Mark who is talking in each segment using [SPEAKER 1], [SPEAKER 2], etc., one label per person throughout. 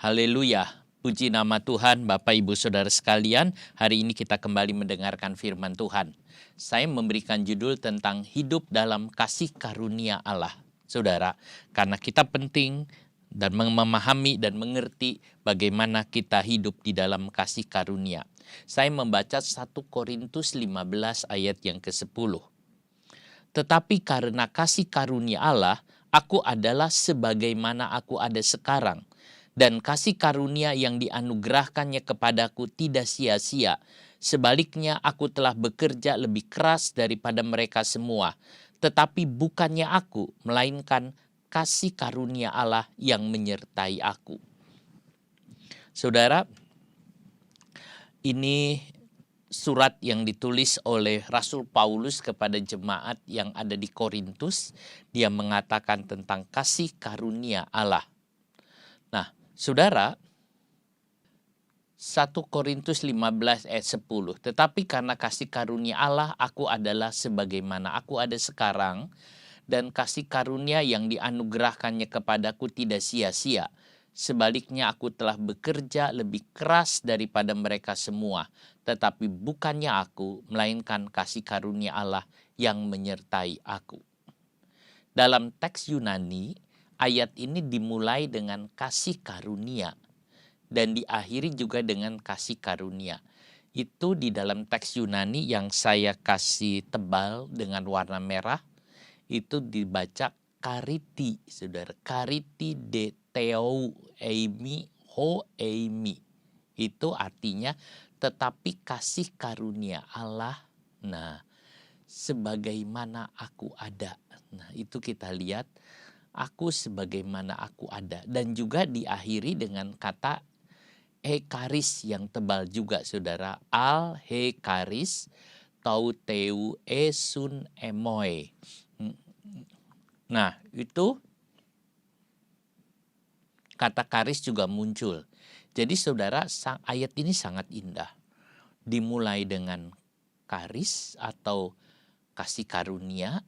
[SPEAKER 1] Haleluya, puji nama Tuhan. Bapak Ibu Saudara sekalian, hari ini kita kembali mendengarkan firman Tuhan. Saya memberikan judul tentang hidup dalam kasih karunia Allah. Saudara, karena kita penting dan memahami dan mengerti bagaimana kita hidup di dalam kasih karunia. Saya membaca 1 Korintus 15 ayat yang ke-10. Tetapi karena kasih karunia Allah, aku adalah sebagaimana aku ada sekarang. Dan kasih karunia yang dianugerahkannya kepadaku tidak sia-sia. Sebaliknya aku telah bekerja lebih keras daripada mereka semua. Tetapi bukannya aku, melainkan kasih karunia Allah yang menyertai aku. Saudara, ini surat yang ditulis oleh Rasul Paulus kepada jemaat yang ada di Korintus. Dia mengatakan tentang kasih karunia Allah. Nah, saudara, 1 Korintus 15 ayat 10. Tetapi karena kasih karunia Allah, aku adalah sebagaimana aku ada sekarang. Dan kasih karunia yang dianugerahkannya kepadaku tidak sia-sia. Sebaliknya aku telah bekerja lebih keras daripada mereka semua. Tetapi bukannya aku, melainkan kasih karunia Allah yang menyertai aku. Dalam teks Yunani, ayat ini dimulai dengan kasih karunia dan diakhiri juga dengan kasih karunia. Itu di dalam teks Yunani yang saya kasih tebal dengan warna merah, itu dibaca kariti, saudara. Kariti de theo eimi ho eimi. Itu artinya tetapi kasih karunia Allah. Nah, sebagaimana aku ada. Nah, itu kita lihat aku sebagaimana aku ada. Dan juga diakhiri dengan kata hekaris yang tebal juga, saudara. Al hekaris tauteu esun emoi. Nah, itu kata karis juga muncul. Jadi saudara, ayat ini sangat indah. Dimulai dengan karis atau kasih karunia,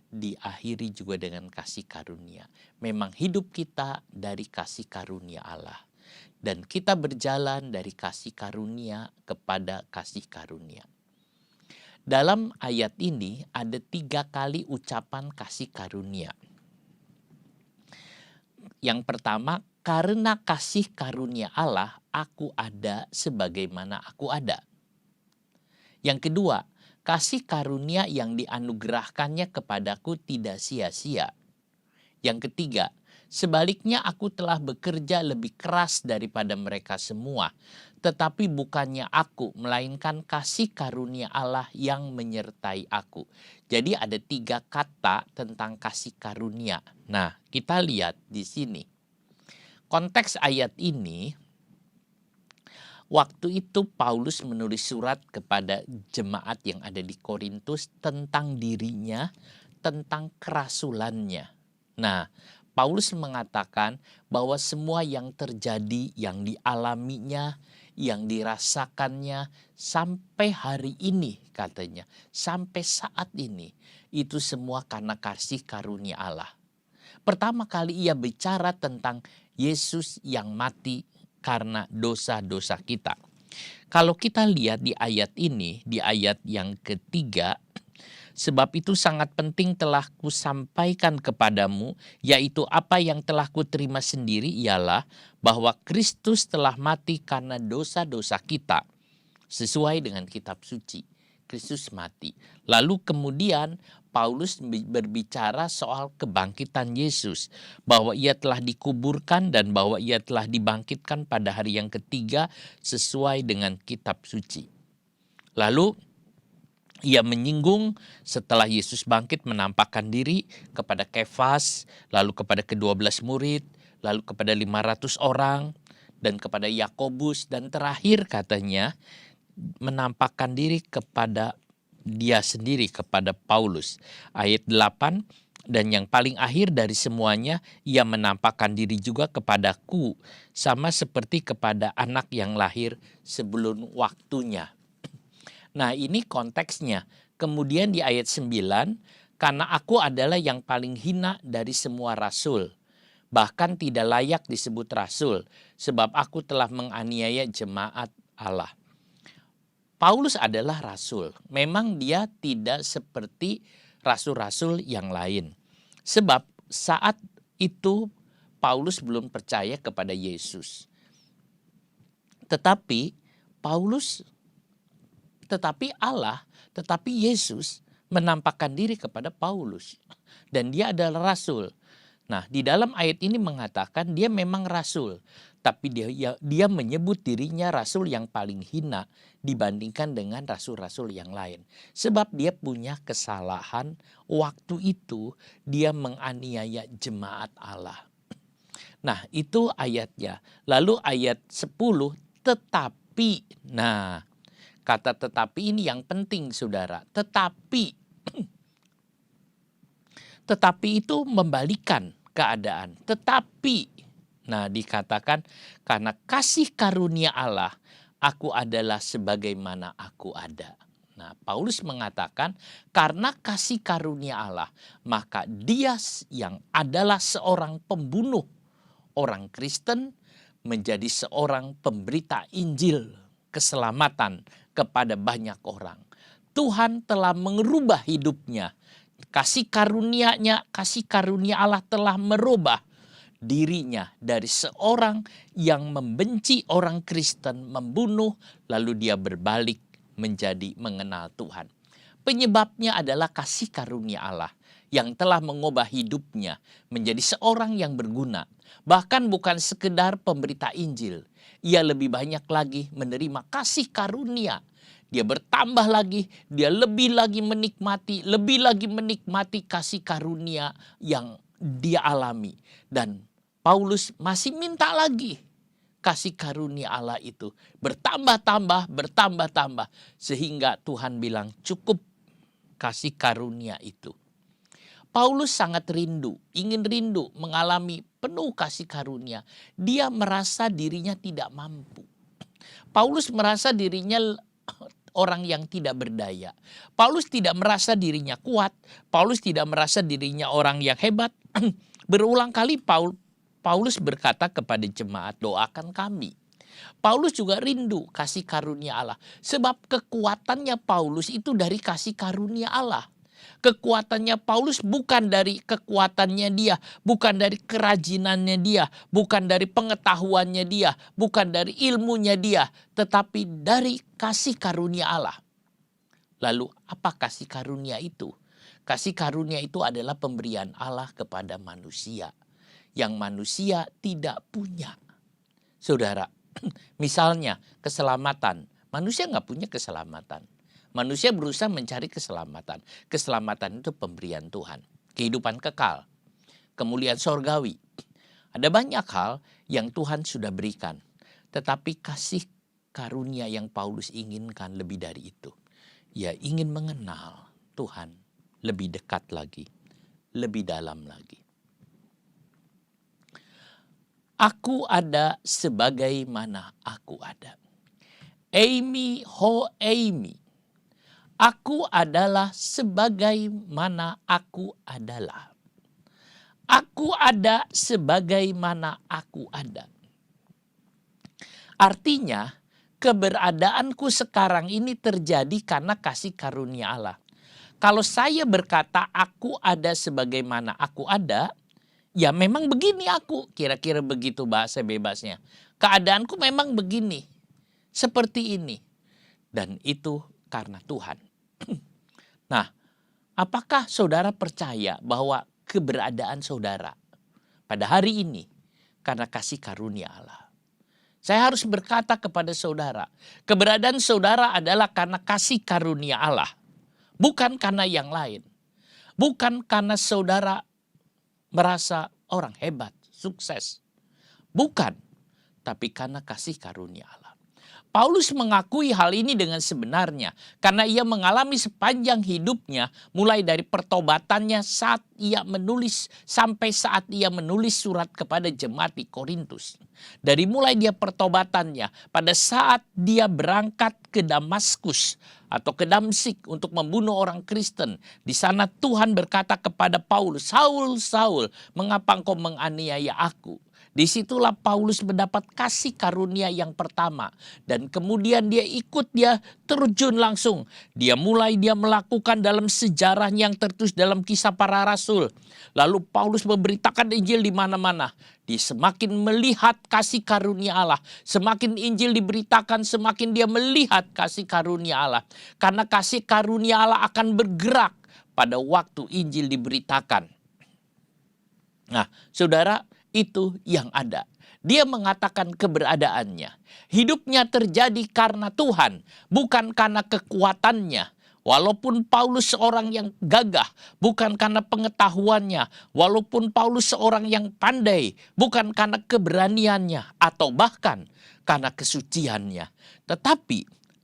[SPEAKER 1] diakhiri juga dengan kasih karunia. Memang hidup kita dari kasih karunia Allah. Dan kita berjalan dari kasih karunia kepada kasih karunia. Dalam ayat ini ada 3 kali ucapan kasih karunia. Yang pertama, karena kasih karunia Allah, aku ada sebagaimana aku ada. Yang kedua, kasih karunia yang dianugerahkannya kepadaku tidak sia-sia. Yang ketiga, sebaliknya aku telah bekerja lebih keras daripada mereka semua. Tetapi bukannya aku, melainkan kasih karunia Allah yang menyertai aku. Jadi ada 3 kata tentang kasih karunia. Nah, kita lihat di sini. Konteks ayat ini, waktu itu Paulus menulis surat kepada jemaat yang ada di Korintus tentang dirinya, tentang kerasulannya. Nah, Paulus mengatakan bahwa semua yang terjadi, yang dialaminya, yang dirasakannya sampai hari ini katanya, sampai saat ini, itu semua karena kasih karunia Allah. Pertama kali ia bicara tentang Yesus yang mati karena dosa-dosa kita. Kalau kita lihat di ayat ini, di ayat yang ketiga, sebab itu sangat penting telah kusampaikan kepadamu, yaitu apa yang telah kuterima sendiri ialah bahwa Kristus telah mati karena dosa-dosa kita. Sesuai dengan kitab suci, Kristus mati. Lalu kemudian Paulus berbicara soal kebangkitan Yesus, bahwa ia telah dikuburkan dan bahwa ia telah dibangkitkan pada hari yang ketiga sesuai dengan kitab suci. Lalu ia menyinggung setelah Yesus bangkit menampakkan diri kepada Kefas, lalu kepada ke-12 murid, lalu kepada 500 orang, dan kepada Yakobus, dan terakhir katanya menampakkan diri kepada dia sendiri, kepada Paulus. Ayat 8, dan yang paling akhir dari semuanya, ia menampakkan diri juga kepadaku, sama seperti kepada anak yang lahir sebelum waktunya. Nah, ini konteksnya. Kemudian di ayat 9, karena aku adalah yang paling hina dari semua rasul. bahkan tidak layak disebut rasul, sebab aku telah menganiaya jemaat Allah. Paulus adalah rasul. Memang dia tidak seperti rasul-rasul yang lain. Sebab saat itu Paulus belum percaya kepada Yesus. Tetapi Yesus menampakkan diri kepada Paulus. Dan dia adalah rasul. Nah, di dalam ayat ini mengatakan dia memang rasul. Tapi dia menyebut dirinya rasul yang paling hina dibandingkan dengan rasul-rasul yang lain. Sebab dia punya kesalahan waktu itu dia menganiaya jemaat Allah. Nah, itu ayatnya. Lalu ayat 10, tetapi. Nah, kata tetapi ini yang penting saudara. Tetapi itu membalikan keadaan. Nah, dikatakan karena kasih karunia Allah, aku adalah sebagaimana aku ada. Nah, Paulus mengatakan karena kasih karunia Allah, maka dia yang adalah seorang pembunuh orang Kristen menjadi seorang pemberita Injil keselamatan kepada banyak orang. Tuhan telah mengubah hidupnya. Kasih karunia Allah telah merubah dirinya dari seorang yang membenci orang Kristen, membunuh, lalu dia berbalik menjadi mengenal Tuhan. Penyebabnya adalah kasih karunia Allah yang telah mengubah hidupnya menjadi seorang yang berguna. Bahkan bukan sekedar pemberita Injil, ia lebih banyak lagi menerima kasih karunia. Dia bertambah lagi, dia lebih lagi menikmati kasih karunia yang dia alami. Dan Paulus masih minta lagi kasih karunia Allah itu bertambah-tambah. Sehingga Tuhan bilang cukup kasih karunia itu. Paulus sangat ingin rindu mengalami penuh kasih karunia. Dia merasa dirinya tidak mampu. Paulus merasa dirinya orang yang tidak berdaya. Paulus tidak merasa dirinya kuat. Paulus tidak merasa dirinya orang yang hebat. Berulang kali Paulus berkata kepada jemaat, doakan kami. Paulus juga rindu kasih karunia Allah. Sebab kekuatannya Paulus itu dari kasih karunia Allah. Kekuatannya Paulus bukan dari kekuatannya dia, bukan dari kerajinannya dia, bukan dari pengetahuannya dia, bukan dari ilmunya dia, tetapi dari kasih karunia Allah. Lalu apa kasih karunia itu? Kasih karunia itu adalah pemberian Allah kepada manusia yang manusia tidak punya. Saudara, misalnya keselamatan. Manusia nggak punya keselamatan. Manusia berusaha mencari keselamatan. Keselamatan itu pemberian Tuhan. Kehidupan kekal. Kemuliaan sorgawi. Ada banyak hal yang Tuhan sudah berikan. Tetapi kasih karunia yang Paulus inginkan lebih dari itu. Ia ingin mengenal Tuhan lebih dekat lagi. Lebih dalam lagi. Aku ada sebagaimana aku ada. Eimi ho eimi. Aku adalah sebagaimana aku adalah. Aku ada sebagaimana aku ada. Artinya, keberadaanku sekarang ini terjadi karena kasih karunia Allah. Kalau saya berkata aku ada sebagaimana aku ada, ya memang begini aku. Kira-kira begitu bahasa bebasnya. Keadaanku memang begini. Seperti ini. Dan itu karena Tuhan. Nah, apakah saudara percaya bahwa keberadaan saudara pada hari ini karena kasih karunia Allah? Saya harus berkata kepada saudara, keberadaan saudara adalah karena kasih karunia Allah. Bukan karena yang lain. Bukan karena saudara merasa orang hebat, sukses. Bukan, tapi karena kasih karunia Allah. Paulus mengakui hal ini dengan sebenarnya karena ia mengalami sepanjang hidupnya, mulai dari pertobatannya saat ia menulis sampai saat ia menulis surat kepada jemaat di Korintus. Dari mulai dia pertobatannya pada saat dia berangkat ke Damaskus atau ke Damsik untuk membunuh orang Kristen. Di sana Tuhan berkata kepada Paulus, "Saul, Saul, mengapa engkau menganiaya aku?" Disitulah Paulus mendapat kasih karunia yang pertama. Dan kemudian dia terjun langsung. Dia melakukan dalam sejarah yang tertulis dalam Kisah Para Rasul. Lalu Paulus memberitakan Injil di mana-mana. Dia semakin melihat kasih karunia Allah. Semakin Injil diberitakan, semakin dia melihat kasih karunia Allah. Karena kasih karunia Allah akan bergerak pada waktu Injil diberitakan. Nah, saudara, itu yang ada. Dia mengatakan keberadaannya. Hidupnya terjadi karena Tuhan, bukan karena kekuatannya. Walaupun Paulus seorang yang gagah, bukan karena pengetahuannya. Walaupun Paulus seorang yang pandai, bukan karena keberaniannya. Atau bahkan karena kesuciannya. Tetapi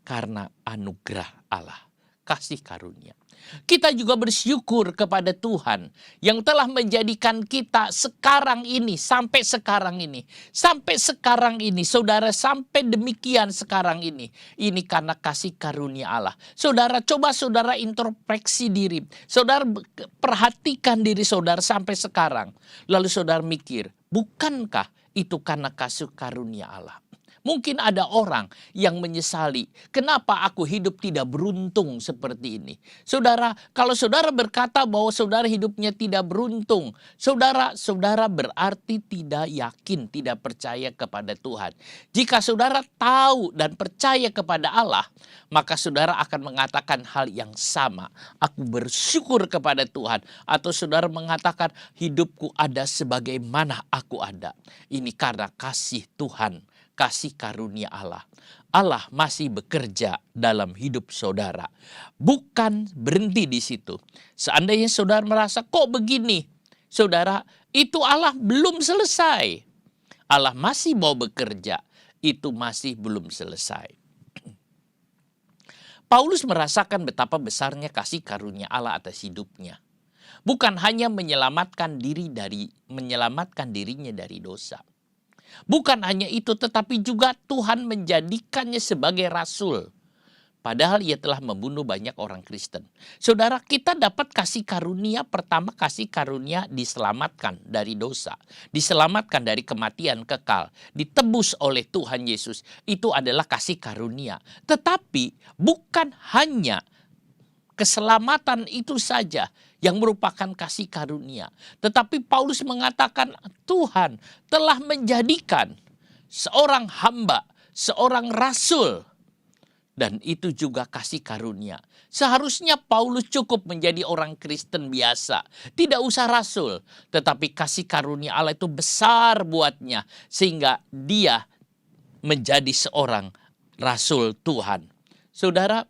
[SPEAKER 1] karena anugerah Allah, kasih karunia. Kita juga bersyukur kepada Tuhan yang telah menjadikan kita sekarang ini, sampai sekarang ini. Sampai sekarang ini, saudara, sampai demikian sekarang ini. Ini karena kasih karunia Allah. Saudara, coba saudara introspeksi diri. Saudara perhatikan diri saudara sampai sekarang. Lalu saudara mikir, bukankah itu karena kasih karunia Allah? Mungkin ada orang yang menyesali, kenapa aku hidup tidak beruntung seperti ini. Saudara, kalau saudara berkata bahwa saudara hidupnya tidak beruntung, saudara berarti tidak yakin, tidak percaya kepada Tuhan. Jika saudara tahu dan percaya kepada Allah, maka saudara akan mengatakan hal yang sama. Aku bersyukur kepada Tuhan. Atau saudara mengatakan, hidupku ada sebagaimana aku ada. Ini karena kasih Tuhan. Kasih karunia Allah. Allah masih bekerja dalam hidup saudara. Bukan berhenti di situ. Seandainya saudara merasa kok begini, saudara, itu Allah belum selesai. Allah masih mau bekerja, itu masih belum selesai. Paulus merasakan betapa besarnya kasih karunia Allah atas hidupnya. Bukan hanya menyelamatkan dirinya dari dosa. Bukan hanya itu, tetapi juga Tuhan menjadikannya sebagai rasul. Padahal ia telah membunuh banyak orang Kristen. Saudara, kita dapat kasih karunia. Pertama, kasih karunia diselamatkan dari dosa. Diselamatkan dari kematian kekal. Ditebus oleh Tuhan Yesus. Itu adalah kasih karunia. Tetapi bukan hanya keselamatan itu saja yang merupakan kasih karunia. Tetapi Paulus mengatakan Tuhan telah menjadikan seorang hamba, seorang rasul. Dan itu juga kasih karunia. Seharusnya Paulus cukup menjadi orang Kristen biasa. Tidak usah rasul. Tetapi kasih karunia Allah itu besar buatnya. Sehingga dia menjadi seorang rasul Tuhan. Saudara,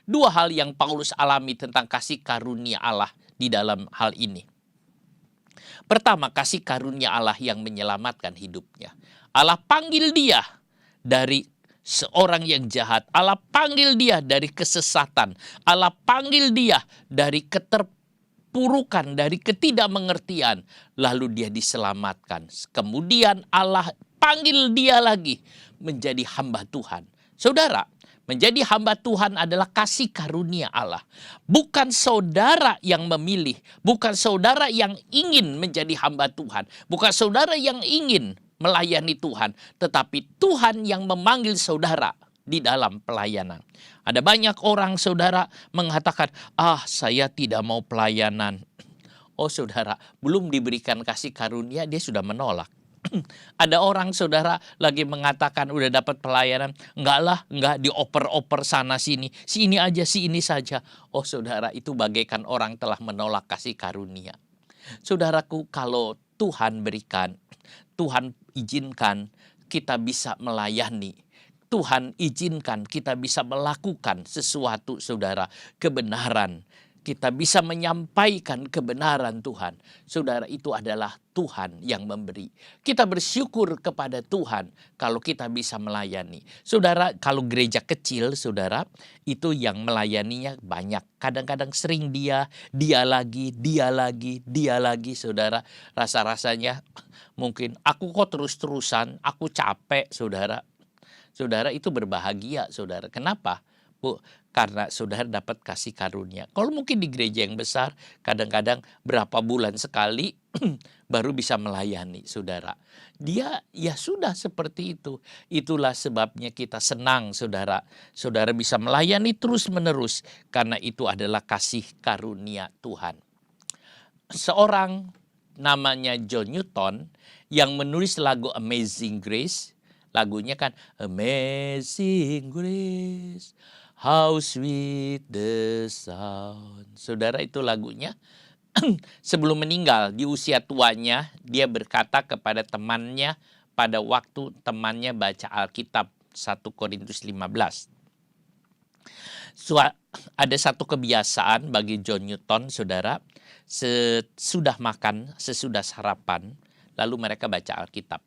[SPEAKER 1] dua hal yang Paulus alami tentang kasih karunia Allah di dalam hal ini. Pertama, kasih karunia Allah yang menyelamatkan hidupnya. Allah panggil dia dari seorang yang jahat. Allah panggil dia dari kesesatan. Allah panggil dia dari keterpurukan, dari ketidakmengertian. Lalu dia diselamatkan. Kemudian Allah panggil dia lagi menjadi hamba Tuhan. Saudara, menjadi hamba Tuhan adalah kasih karunia Allah. Bukan saudara yang memilih. Bukan saudara yang ingin menjadi hamba Tuhan. Bukan saudara yang ingin melayani Tuhan. Tetapi Tuhan yang memanggil saudara di dalam pelayanan. Ada banyak orang saudara mengatakan, saya tidak mau pelayanan. Oh saudara, belum diberikan kasih karunia dia sudah menolak. Ada orang saudara lagi mengatakan udah dapat pelayanan, enggak dioper-oper sana sini, si ini aja, si ini saja. Oh saudara, itu bagaikan orang telah menolak kasih karunia. Saudaraku, kalau Tuhan berikan, Tuhan izinkan kita bisa melayani, Tuhan izinkan kita bisa melakukan sesuatu saudara, kebenaran. kita bisa menyampaikan kebenaran Tuhan. Saudara, itu adalah Tuhan yang memberi. Kita bersyukur kepada Tuhan kalau kita bisa melayani. Saudara, kalau gereja kecil, saudara, itu yang melayaninya banyak. Kadang-kadang sering dia lagi, saudara. Rasa-rasanya mungkin aku kok terus-terusan, aku capek, saudara. Saudara, itu berbahagia, saudara. Kenapa? Bu, karena saudara dapat kasih karunia. Kalau mungkin di gereja yang besar, kadang-kadang berapa bulan sekali baru bisa melayani, saudara. Dia ya sudah seperti itu. Itulah sebabnya kita senang, saudara. Saudara bisa melayani terus-menerus karena itu adalah kasih karunia Tuhan. Seorang namanya John Newton yang menulis lagu Amazing Grace. Lagunya kan Amazing Grace, how sweet the sound. Saudara, itu lagunya. Sebelum meninggal di usia tuanya, dia berkata kepada temannya pada waktu temannya baca Alkitab 1 Korintus 15. Ada satu kebiasaan bagi John Newton, saudara, sesudah makan, sesudah sarapan, lalu mereka baca Alkitab.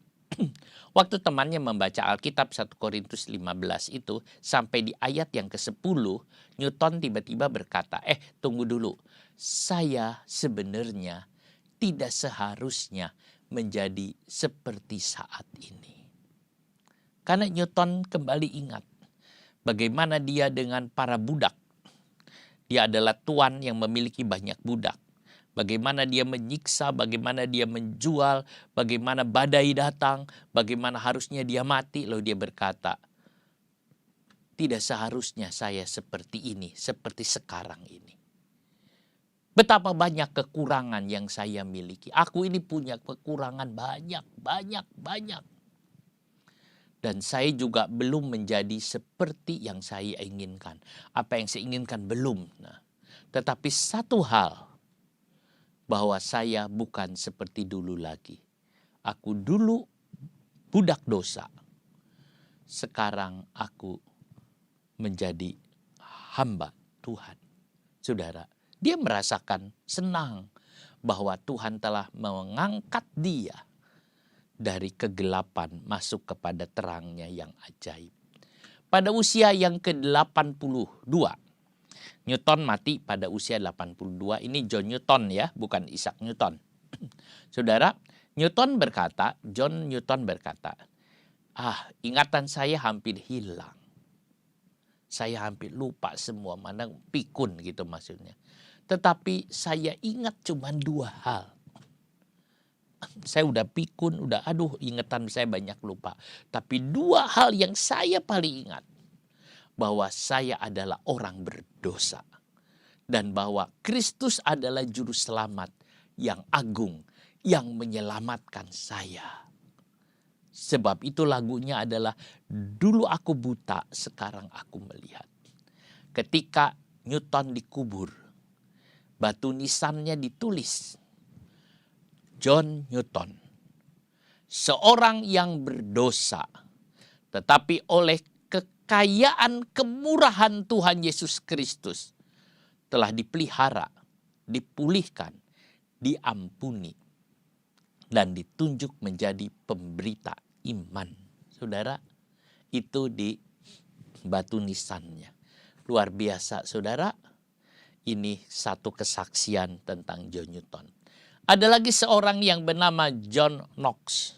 [SPEAKER 1] Waktu temannya membaca Alkitab 1 Korintus 15 itu sampai di ayat yang ke-10, Newton tiba-tiba berkata, tunggu dulu, saya sebenarnya tidak seharusnya menjadi seperti saat ini. Karena Newton kembali ingat bagaimana dia dengan para budak. Dia adalah tuan yang memiliki banyak budak. Bagaimana dia menyiksa, bagaimana dia menjual, bagaimana badai datang, bagaimana harusnya dia mati. Lalu dia berkata, tidak seharusnya saya seperti ini, seperti sekarang ini. Betapa banyak kekurangan yang saya miliki. Aku ini punya kekurangan banyak. Dan saya juga belum menjadi seperti yang saya inginkan. Apa yang saya inginkan belum. Tetapi satu hal, bahwa saya bukan seperti dulu lagi. Aku dulu budak dosa. Sekarang aku menjadi hamba Tuhan. Saudara, dia merasakan senang bahwa Tuhan telah mengangkat dia dari kegelapan masuk kepada terangnya yang ajaib. Pada usia yang ke-82, Newton mati pada usia 82. Ini John Newton ya, bukan Isaac Newton. Saudara, John Newton berkata, ingatan saya hampir hilang. Saya hampir lupa semua, mana pikun gitu maksudnya. Tetapi saya ingat cuma 2 hal. Saya udah pikun, ingatan saya banyak lupa. Tapi 2 hal yang saya paling ingat. Bahwa saya adalah orang berdosa. Dan bahwa Kristus adalah juru selamat yang agung. Yang menyelamatkan saya. Sebab itu lagunya adalah, dulu aku buta, sekarang aku melihat. Ketika Newton dikubur, batu nisannya ditulis, John Newton. Seorang yang berdosa. Tetapi oleh kekayaan kemurahan Tuhan Yesus Kristus telah dipelihara, dipulihkan, diampuni, dan ditunjuk menjadi pemberita iman. Saudara, itu di batu nisannya. Luar biasa, saudara. Ini satu kesaksian tentang John Newton. Ada lagi seorang yang bernama John Knox.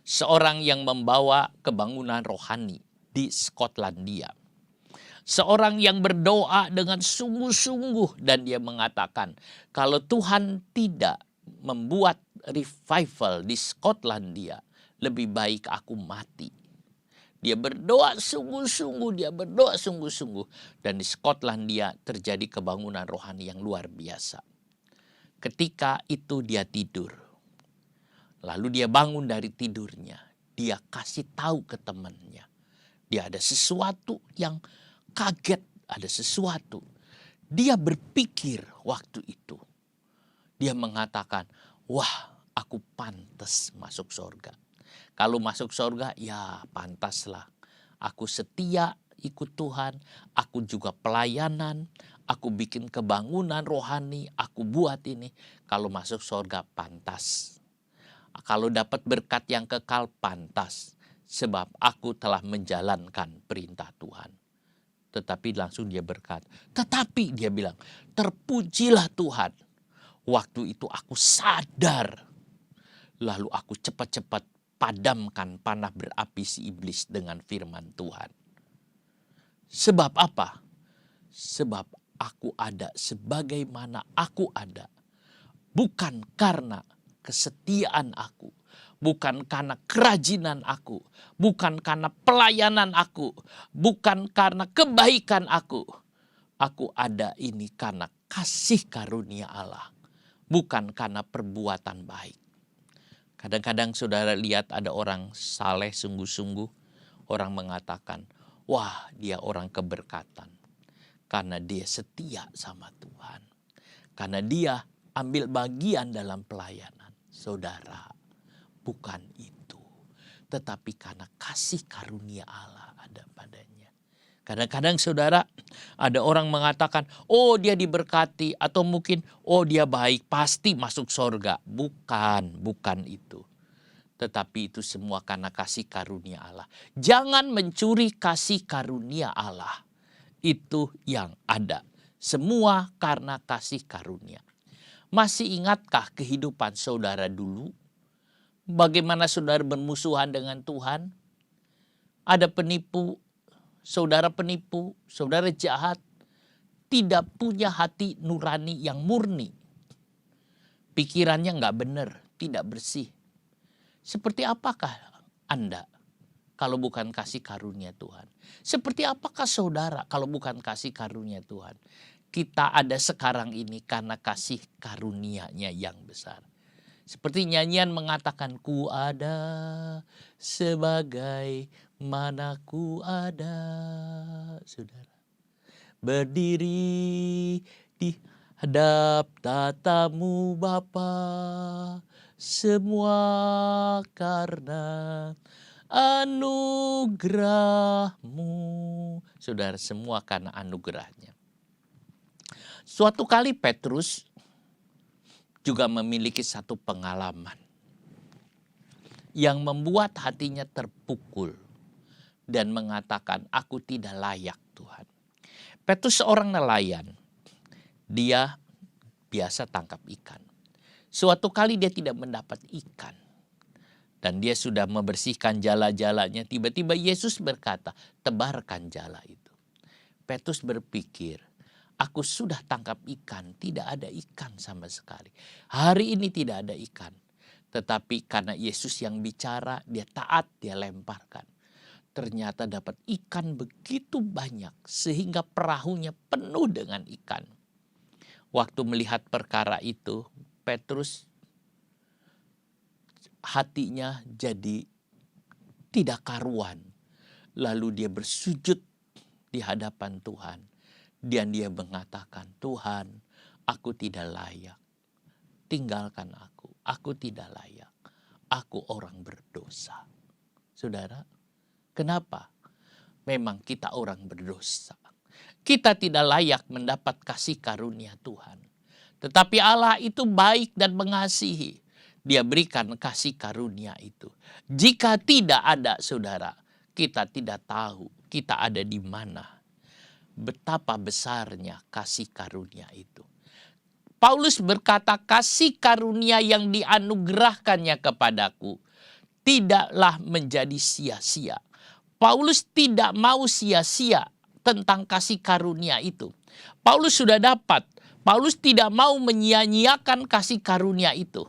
[SPEAKER 1] Seorang yang membawa kebangunan rohani di Skotlandia. Seorang yang berdoa dengan sungguh-sungguh dan dia mengatakan, kalau Tuhan tidak membuat revival di Skotlandia, lebih baik aku mati. Dia berdoa sungguh-sungguh, dan di Skotlandia terjadi kebangunan rohani yang luar biasa. Ketika itu dia tidur. Lalu dia bangun dari tidurnya. Dia kasih tahu ke temannya. Dia ada sesuatu yang kaget, ada sesuatu. Dia berpikir waktu itu. Dia mengatakan, wah, aku pantas masuk surga. Kalau masuk surga, ya pantaslah. Aku setia, ikut Tuhan, aku juga pelayanan, aku bikin kebangunan rohani, aku buat ini. Kalau masuk surga pantas. Kalau dapat berkat yang kekal pantas. Sebab aku telah menjalankan perintah Tuhan. Tetapi langsung dia berkata, tetapi dia bilang, terpujilah Tuhan. Waktu itu aku sadar. Lalu aku cepat-cepat padamkan panah berapi si iblis dengan firman Tuhan. Sebab apa? Sebab aku ada sebagaimana aku ada. Bukan karena kesetiaan aku. Bukan karena kerajinan aku. Bukan karena pelayanan aku. Bukan karena kebaikan aku. Aku ada ini karena kasih karunia Allah. Bukan karena perbuatan baik. Kadang-kadang saudara lihat ada orang saleh sungguh-sungguh. Orang mengatakan, wah dia orang keberkatan. Karena dia setia sama Tuhan. Karena dia ambil bagian dalam pelayanan. Saudara, bukan itu. Tetapi karena kasih karunia Allah ada padanya. Kadang-kadang saudara, ada orang mengatakan, oh dia diberkati, atau mungkin, oh dia baik, pasti masuk surga. Bukan itu. Tetapi itu semua karena kasih karunia Allah. Jangan mencuri kasih karunia Allah. Itu yang ada. Semua karena kasih karunia. Masih ingatkah kehidupan saudara dulu? Bagaimana saudara bermusuhan dengan Tuhan? Ada penipu, saudara jahat, tidak punya hati nurani yang murni. Pikirannya nggak benar, tidak bersih. Seperti apakah Anda kalau bukan kasih karunia Tuhan? Seperti apakah saudara kalau bukan kasih karunia Tuhan? Kita ada sekarang ini karena kasih karunia-Nya yang besar. Seperti nyanyian mengatakan, ku ada sebagai mana ku ada. Saudara, berdiri di hadap tatamu Bapa, semua karena anugerah-Mu. Saudara, semua karena anugerah-Nya. Suatu kali Petrus juga memiliki satu pengalaman yang membuat hatinya terpukul dan mengatakan, aku tidak layak Tuhan. Petrus seorang nelayan. Dia biasa tangkap ikan. Suatu kali dia tidak mendapat ikan. Dan dia sudah membersihkan jala-jalanya. Tiba-tiba Yesus berkata, tebarkan jala itu. Petrus berpikir, aku sudah tangkap ikan, tidak ada ikan sama sekali. Hari ini tidak ada ikan. Tetapi karena Yesus yang bicara, dia taat, dia lemparkan. Ternyata dapat ikan begitu banyak sehingga perahunya penuh dengan ikan. Waktu melihat perkara itu, Petrus hatinya jadi tidak karuan. Lalu dia bersujud di hadapan Tuhan. Dan dia mengatakan, Tuhan, aku tidak layak. Tinggalkan aku tidak layak. Aku orang berdosa. Saudara, kenapa? Memang kita orang berdosa. Kita tidak layak mendapat kasih karunia Tuhan. Tetapi Allah itu baik dan mengasihi. Dia berikan kasih karunia itu. Jika tidak ada saudara, kita tidak tahu kita ada di mana. Betapa besarnya kasih karunia itu. Paulus berkata, kasih karunia yang dianugerahkannya kepadaku tidaklah menjadi sia-sia. Paulus tidak mau sia-sia tentang kasih karunia itu. Paulus sudah dapat. Paulus tidak mau menyia-nyiakan kasih karunia itu.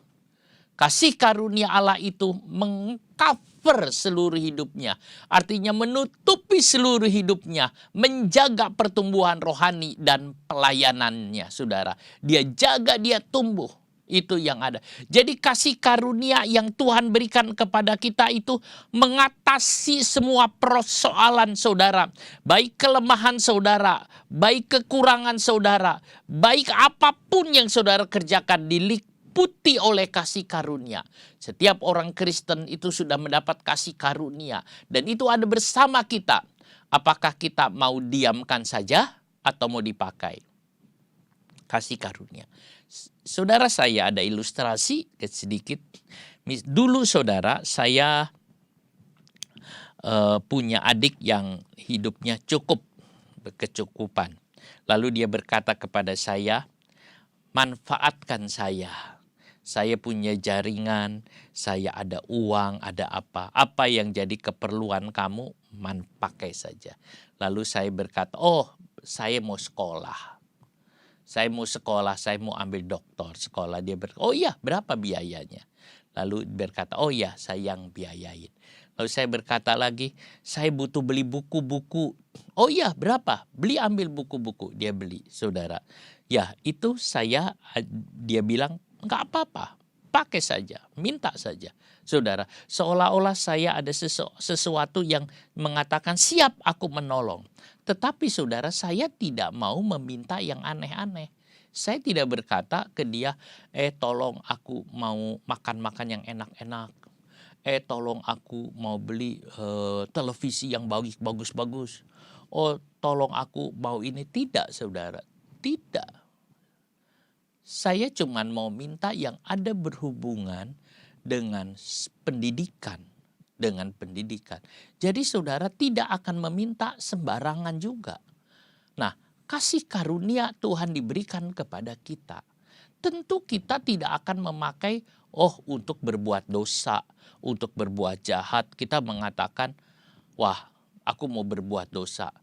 [SPEAKER 1] Kasih karunia Allah itu mengcover seluruh hidupnya. Artinya menutupi seluruh hidupnya. Menjaga pertumbuhan rohani dan pelayanannya, saudara. Dia jaga, dia tumbuh. Itu yang ada. Jadi kasih karunia yang Tuhan berikan kepada kita itu mengatasi semua persoalan saudara. Baik kelemahan saudara, baik kekurangan saudara, baik apapun yang saudara kerjakan diliputi oleh kasih karunia. Setiap orang Kristen itu sudah mendapat kasih karunia. Dan itu ada bersama kita. Apakah kita mau diamkan saja atau mau dipakai? Kasih karunia. Saudara, saya ada ilustrasi sedikit. Dulu saudara, saya punya adik yang hidupnya cukup, berkecukupan. Lalu dia berkata kepada saya, manfaatkan saya. Saya punya jaringan, saya ada uang, ada apa. Apa yang jadi keperluan kamu, pakai saja. Lalu saya berkata, oh saya mau sekolah. Saya mau sekolah, saya mau ambil doktor sekolah. Dia berkata, oh iya, berapa biayanya? Lalu berkata, oh iya, saya yang biayain. Lalu saya berkata lagi, saya butuh beli buku-buku. Oh iya, berapa? Ambil buku-buku. Dia beli, saudara. Ya, itu dia bilang, enggak apa-apa, pakai saja, minta saja. Saudara, seolah-olah saya ada sesuatu yang mengatakan siap aku menolong. Tetapi saudara, saya tidak mau meminta yang aneh-aneh. Saya tidak berkata ke dia, tolong aku mau makan-makan yang enak-enak. Tolong aku mau beli televisi yang bagus-bagus. Oh, tolong aku mau ini. Tidak, saudara. Tidak. Saya cuma mau minta yang ada berhubungan dengan pendidikan. Jadi saudara tidak akan meminta sembarangan juga. Nah, kasih karunia Tuhan diberikan kepada kita. Tentu kita tidak akan memakai, untuk berbuat dosa, untuk berbuat jahat. Kita mengatakan, wah aku mau berbuat dosa.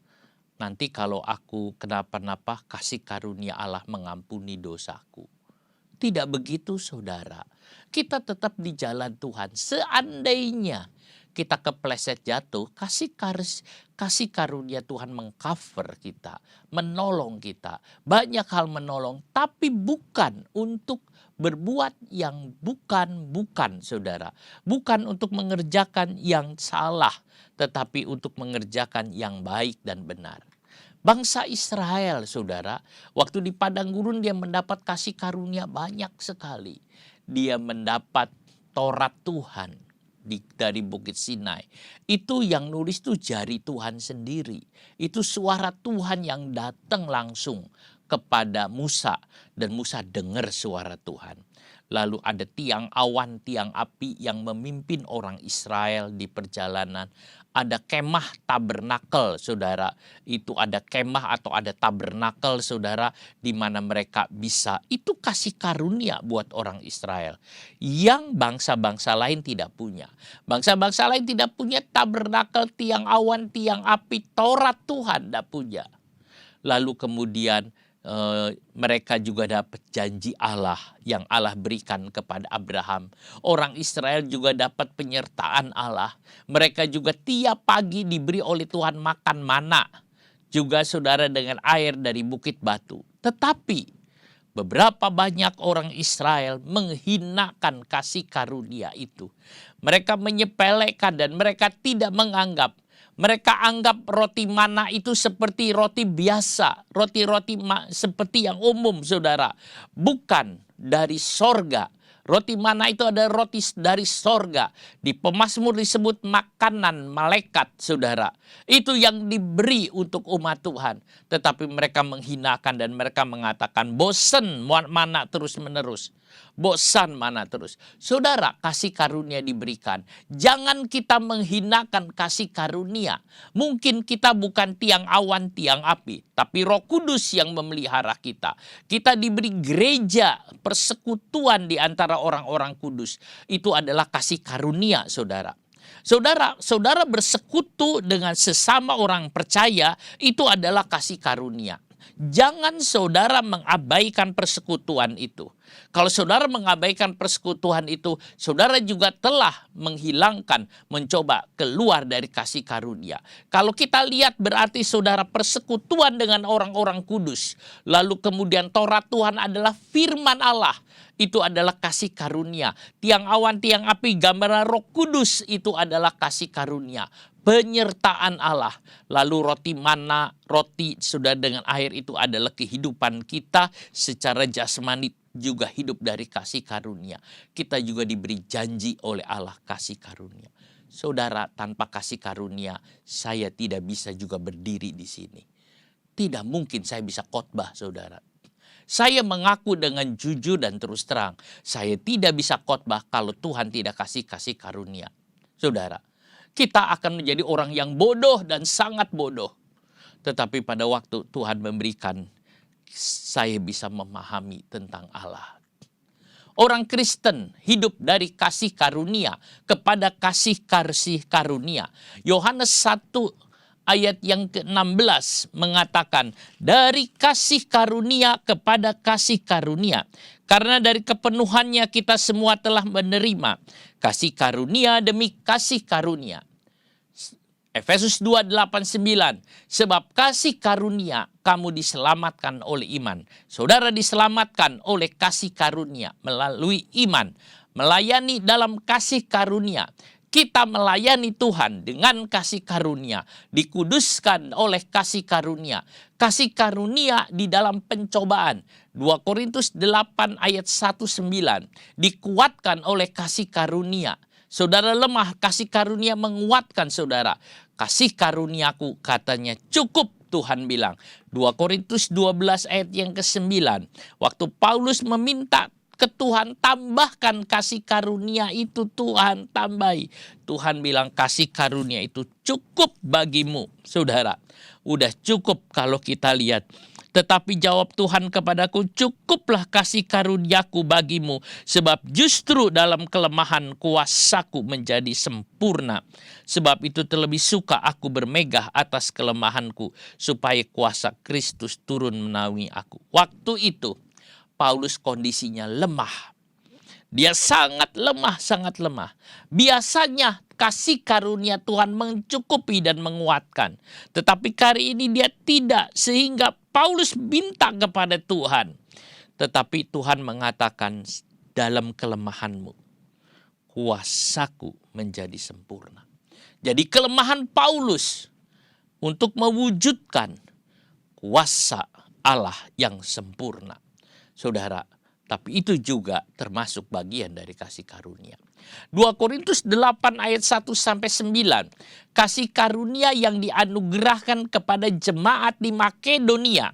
[SPEAKER 1] Nanti kalau aku kenapa-napa, kasih karunia Allah mengampuni dosaku. Tidak begitu saudara. Kita tetap di jalan Tuhan. Seandainya kita kepleset jatuh, kasih karunia Tuhan mengcover kita, menolong kita. Banyak hal menolong, tapi bukan untuk berbuat yang bukan saudara. Bukan untuk mengerjakan yang salah, tetapi untuk mengerjakan yang baik dan benar. Bangsa Israel, saudara, waktu di padang gurun dia mendapat kasih karunia banyak sekali. Dia mendapat Taurat Tuhan dari Bukit Sinai. Itu yang nulis tuh jari Tuhan sendiri. Itu suara Tuhan yang datang langsung kepada Musa. Dan Musa dengar suara Tuhan. Lalu ada tiang awan, tiang api yang memimpin orang Israel di perjalanan. Ada kemah tabernakel, saudara. Itu ada kemah atau ada tabernakel, saudara, di mana mereka bisa. Itu kasih karunia buat orang Israel. Yang bangsa-bangsa lain tidak punya. Bangsa-bangsa lain tidak punya tabernakel, tiang awan, tiang api, Taurat Tuhan tidak punya. Lalu kemudian mereka juga dapat janji Allah yang Allah berikan kepada Abraham. Orang Israel juga dapat penyertaan Allah. Mereka juga tiap pagi diberi oleh Tuhan makan mana. Juga saudara dengan air dari bukit batu. Tetapi beberapa banyak orang Israel menghinakan kasih karunia itu. Mereka menyepelekan dan mereka tidak menganggap. Mereka anggap roti mana itu seperti roti biasa. Roti-roti seperti yang umum, saudara. Bukan dari sorga. Roti mana itu ada roti dari sorga. Di Pemazmur disebut makanan malaikat, saudara. Itu yang diberi untuk umat Tuhan. Tetapi mereka menghinakan dan mereka mengatakan bosan mana terus menerus. Bosan mana terus. Saudara, kasih karunia diberikan. Jangan kita menghinakan kasih karunia. Mungkin kita bukan tiang awan, tiang api. Tapi Roh Kudus yang memelihara kita. Kita diberi gereja, persekutuan di antara orang-orang kudus. Itu adalah kasih karunia, saudara. Saudara bersekutu dengan sesama orang percaya, itu adalah kasih karunia. Jangan saudara mengabaikan persekutuan itu. Kalau saudara mengabaikan persekutuan itu, saudara juga telah mencoba keluar dari kasih karunia. Kalau kita lihat berarti saudara persekutuan dengan orang-orang kudus. Lalu kemudian Taurat Tuhan adalah firman Allah. Itu adalah kasih karunia. Tiang awan, tiang api, gambaran Roh Kudus itu adalah kasih karunia. Penyertaan Allah. Lalu roti mana, roti sudah dengan air itu adalah kehidupan kita secara jasmani juga hidup dari kasih karunia. Kita juga diberi janji oleh Allah kasih karunia. Saudara, tanpa kasih karunia, saya tidak bisa juga berdiri di sini. Tidak mungkin saya bisa khotbah, saudara. Saya mengaku dengan jujur dan terus terang, saya tidak bisa khotbah kalau Tuhan tidak kasih karunia. Saudara, kita akan menjadi orang yang bodoh dan sangat bodoh. Tetapi pada waktu Tuhan memberikan, saya bisa memahami tentang Allah. Orang Kristen hidup dari kasih karunia kepada kasih karunia. Yohanes 1 ayat yang ke-16 mengatakan, dari kasih karunia kepada kasih karunia. Karena dari kepenuhannya kita semua telah menerima kasih karunia demi kasih karunia. Efesus 2:8-9, sebab kasih karunia kamu diselamatkan oleh iman. Saudara diselamatkan oleh kasih karunia melalui iman. Melayani dalam kasih karunia. Kita melayani Tuhan dengan kasih karunia. Dikuduskan oleh kasih karunia. Kasih karunia di dalam pencobaan. 2 Korintus 8 ayat 1-9. Dikuatkan oleh kasih karunia. Saudara lemah, kasih karunia menguatkan saudara. Kasih karuniaku katanya cukup, Tuhan bilang. 2 Korintus 12 ayat yang ke-9. Waktu Paulus meminta ke Tuhan, tambahkan kasih karunia itu, Tuhan tambahi. Tuhan bilang kasih karunia itu cukup bagimu. Saudara, udah cukup kalau kita lihat. Tetapi jawab Tuhan kepadaku, cukuplah kasih karuniaku bagimu, sebab justru dalam kelemahan kuasaku menjadi sempurna. Sebab itu terlebih suka aku bermegah atas kelemahanku, supaya kuasa Kristus turun menaungi aku. Waktu itu Paulus kondisinya lemah. Dia sangat lemah. Biasanya kasih karunia Tuhan mencukupi dan menguatkan. Tetapi kali ini dia tidak, sehingga Paulus minta kepada Tuhan. Tetapi Tuhan mengatakan, dalam kelemahanmu, kuasaku menjadi sempurna. Jadi kelemahan Paulus untuk mewujudkan kuasa Allah yang sempurna. Saudara, tapi itu juga termasuk bagian dari kasih karunia. 2 Korintus 8 ayat 1-9. Kasih karunia yang dianugerahkan kepada jemaat di Makedonia.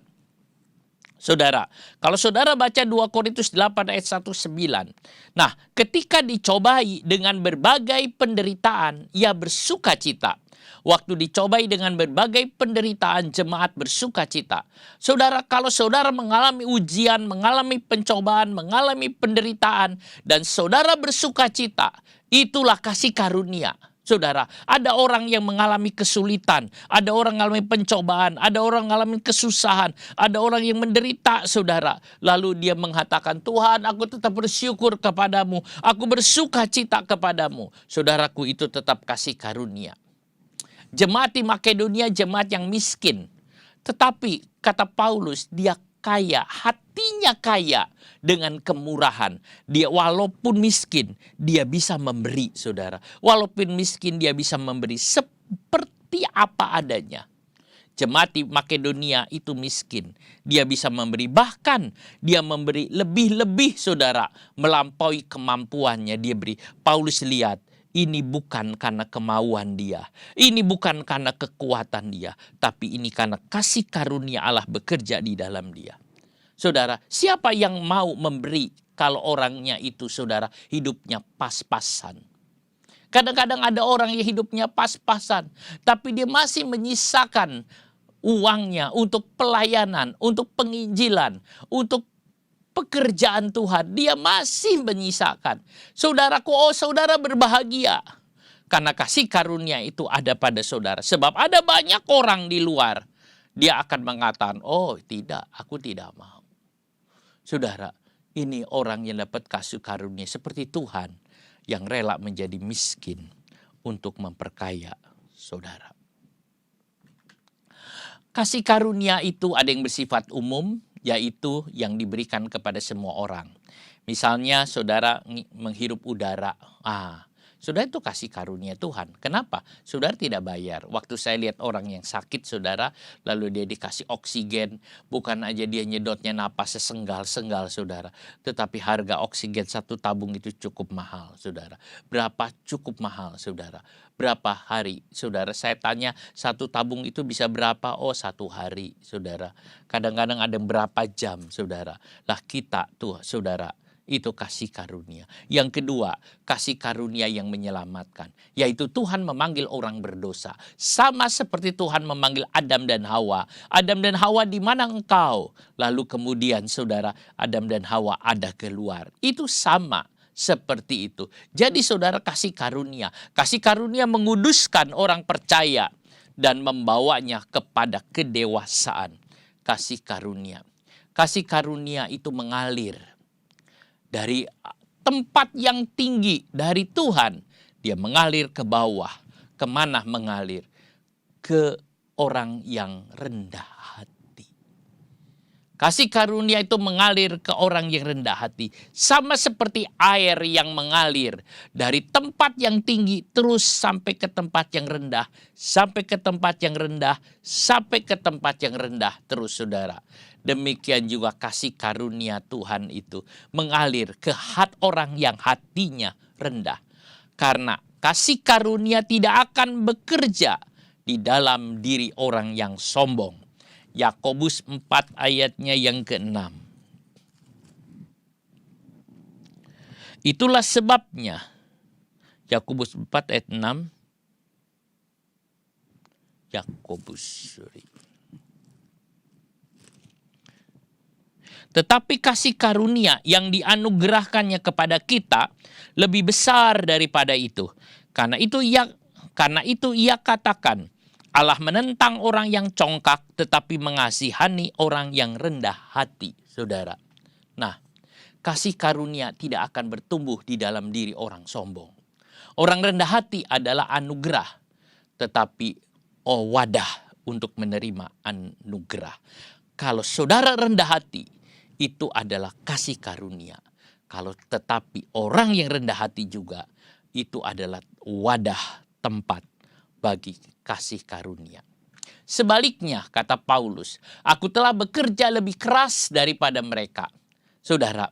[SPEAKER 1] Saudara, kalau saudara baca 2 Korintus 8 ayat 1-9. Nah, ketika dicobai dengan berbagai penderitaan, ia bersuka cita. Waktu dicobai dengan berbagai penderitaan, jemaat bersuka cita. Saudara, kalau saudara mengalami ujian, mengalami pencobaan, mengalami penderitaan, dan saudara bersuka cita, itulah kasih karunia. Saudara, ada orang yang mengalami kesulitan, ada orang mengalami pencobaan, ada orang mengalami kesusahan, ada orang yang menderita, saudara. Lalu dia mengatakan, Tuhan, aku tetap bersyukur kepadamu, aku bersuka cita kepadamu. Saudaraku, itu tetap kasih karunia. Jemaat di Makedonia jemaat yang miskin. Tetapi kata Paulus, dia kaya, hatinya kaya dengan kemurahan. Dia walaupun miskin, dia bisa memberi, saudara. Walaupun miskin, dia bisa memberi seperti apa adanya. Jemaat di Makedonia itu miskin. Dia bisa memberi, bahkan dia memberi lebih-lebih, saudara. Melampaui kemampuannya dia beri. Paulus lihat, ini bukan karena kemauan dia. Ini bukan karena kekuatan dia. Tapi ini karena kasih karunia Allah bekerja di dalam dia. Saudara, siapa yang mau memberi kalau orangnya itu, saudara, hidupnya pas-pasan? Kadang-kadang ada orang yang hidupnya pas-pasan. Tapi dia masih menyisakan uangnya untuk pelayanan, untuk penginjilan, untuk pekerjaan Tuhan, dia masih menyisakan. Saudaraku, oh saudara berbahagia. Karena kasih karunia itu ada pada saudara. Sebab ada banyak orang di luar. Dia akan mengatakan, oh tidak, aku tidak mau. Saudara, ini orang yang dapat kasih karunia seperti Tuhan. Yang rela menjadi miskin untuk memperkaya saudara. Kasih karunia itu ada yang bersifat umum, yaitu yang diberikan kepada semua orang. Misalnya saudara menghirup udara. Saudara, itu kasih karunia Tuhan. Kenapa? Saudara tidak bayar. Waktu saya lihat orang yang sakit, saudara, lalu dia dikasih oksigen, bukan aja dia nyedotnya napas sesenggal-senggal, saudara. Tetapi harga oksigen satu tabung itu cukup mahal, saudara. Berapa cukup mahal, saudara? Berapa hari, saudara? Saya tanya, satu tabung itu bisa berapa? Oh, 1 hari, saudara. Kadang-kadang ada berapa jam, saudara. Lah kita tuh, saudara, itu kasih karunia. Yang kedua, kasih karunia yang menyelamatkan, yaitu Tuhan memanggil orang berdosa. Sama seperti Tuhan memanggil Adam dan Hawa. Adam dan Hawa, di mana engkau? Lalu kemudian saudara, Adam dan Hawa ada keluar. Itu sama seperti itu. Jadi saudara, kasih karunia. Kasih karunia menguduskan orang percaya dan membawanya kepada kedewasaan. Kasih karunia. Kasih karunia itu mengalir dari tempat yang tinggi, dari Tuhan, dia mengalir ke bawah. Kemana mengalir? Ke orang yang rendah hati. Kasih karunia itu mengalir ke orang yang rendah hati. Sama seperti air yang mengalir dari tempat yang tinggi terus sampai ke tempat yang rendah. Sampai ke tempat yang rendah, sampai ke tempat yang rendah terus, saudara. Demikian juga kasih karunia Tuhan itu mengalir ke hati orang yang hatinya rendah. Karena kasih karunia tidak akan bekerja di dalam diri orang yang sombong. Yakobus 4 ayatnya yang ke-6. Itulah sebabnya, Yakobus 4 ayat 6. Tetapi kasih karunia yang dianugerahkannya kepada kita lebih besar daripada itu. Karena itu ia katakan, Allah menentang orang yang congkak tetapi mengasihani orang yang rendah hati, saudara. Nah, kasih karunia tidak akan bertumbuh di dalam diri orang sombong. Orang rendah hati adalah anugerah, tetapi wadah untuk menerima anugerah. Kalau saudara rendah hati, itu adalah kasih karunia. Tetapi orang yang rendah hati juga, itu adalah wadah tempat bagi kasih karunia. Sebaliknya, kata Paulus, aku telah bekerja lebih keras daripada mereka. Saudara,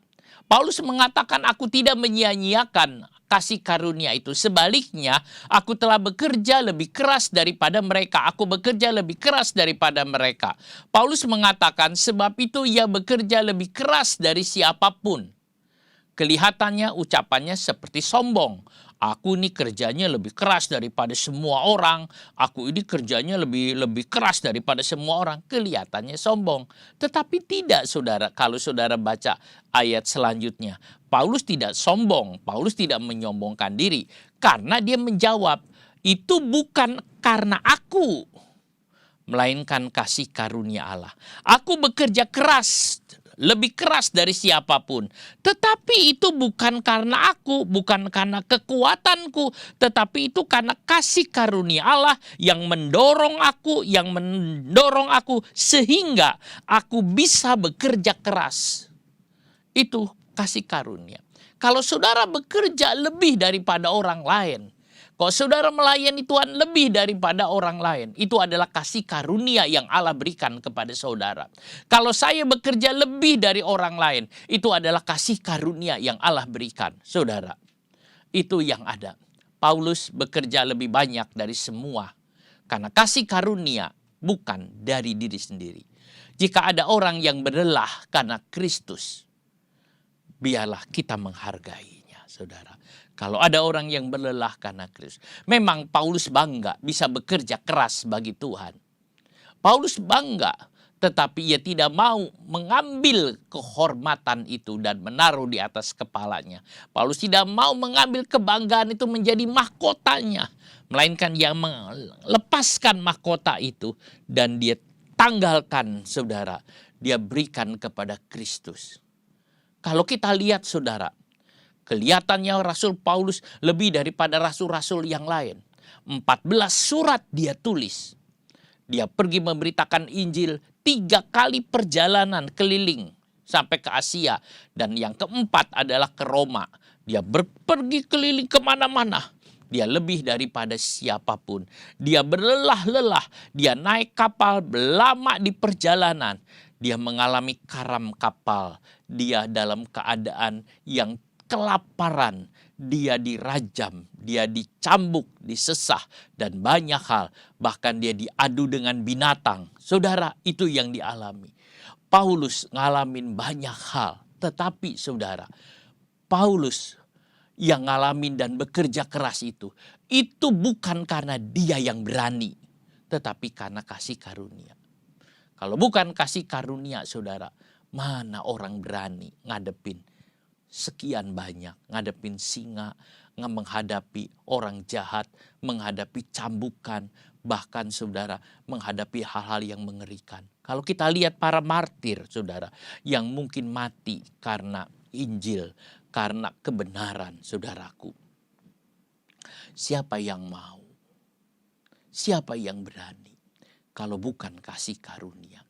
[SPEAKER 1] Paulus mengatakan aku tidak menyia-nyiakan kasih karunia itu. Sebaliknya, aku telah bekerja lebih keras daripada mereka. Aku bekerja lebih keras daripada mereka. Paulus mengatakan sebab itu ia bekerja lebih keras dari siapapun. Kelihatannya ucapannya seperti sombong. Aku ini kerjanya lebih keras daripada semua orang. Aku ini kerjanya lebih keras daripada semua orang. Kelihatannya sombong. Tetapi tidak, saudara. Kalau saudara baca ayat selanjutnya, Paulus tidak sombong. Paulus tidak menyombongkan diri. Karena dia menjawab, itu bukan karena aku, melainkan kasih karunia Allah. Aku bekerja keras, lebih keras dari siapapun. Tetapi itu bukan karena aku, bukan karena kekuatanku, tetapi itu karena kasih karunia Allah yang mendorong aku sehingga aku bisa bekerja keras. Itu kasih karunia. Kalau saudara bekerja lebih daripada orang lain, kalau saudara melayani Tuhan lebih daripada orang lain, itu adalah kasih karunia yang Allah berikan kepada saudara. Kalau saya bekerja lebih dari orang lain, itu adalah kasih karunia yang Allah berikan, saudara. Itu yang ada. Paulus bekerja lebih banyak dari semua, karena kasih karunia bukan dari diri sendiri. Jika ada orang yang berlelah karena Kristus, biarlah kita menghargainya, saudara. Kalau ada orang yang berlelah karena Kristus. Memang Paulus bangga bisa bekerja keras bagi Tuhan. Paulus bangga, tetapi ia tidak mau mengambil kehormatan itu dan menaruh di atas kepalanya. Paulus tidak mau mengambil kebanggaan itu menjadi mahkotanya. Melainkan ia melepaskan mahkota itu dan dia tanggalkan, saudara. Dia berikan kepada Kristus. Kalau kita lihat, saudara, kelihatannya Rasul Paulus lebih daripada rasul-rasul yang lain. 14 surat dia tulis. Dia pergi memberitakan Injil 3 kali perjalanan keliling sampai ke Asia. Dan yang keempat adalah ke Roma. Dia pergi keliling kemana-mana. Dia lebih daripada siapapun. Dia berlelah-lelah. Dia naik kapal, lama di perjalanan. Dia mengalami karam kapal. Dia dalam keadaan yang kelaparan. Dia dirajam, dia dicambuk, disesah, dan banyak hal. Bahkan dia diadu dengan binatang. Saudara, itu yang dialami. Paulus ngalamin banyak hal. Tetapi saudara, Paulus yang ngalamin dan bekerja keras itu bukan karena dia yang berani, tetapi karena kasih karunia. Kalau bukan kasih karunia, saudara, mana orang berani ngadepin sekian banyak, ngadepin singa, menghadapi orang jahat, menghadapi cambukan, bahkan saudara menghadapi hal-hal yang mengerikan. Kalau kita lihat para martir, saudara, yang mungkin mati karena Injil, karena kebenaran, saudaraku. Siapa yang mau? Siapa yang berani? Kalau bukan kasih karunia.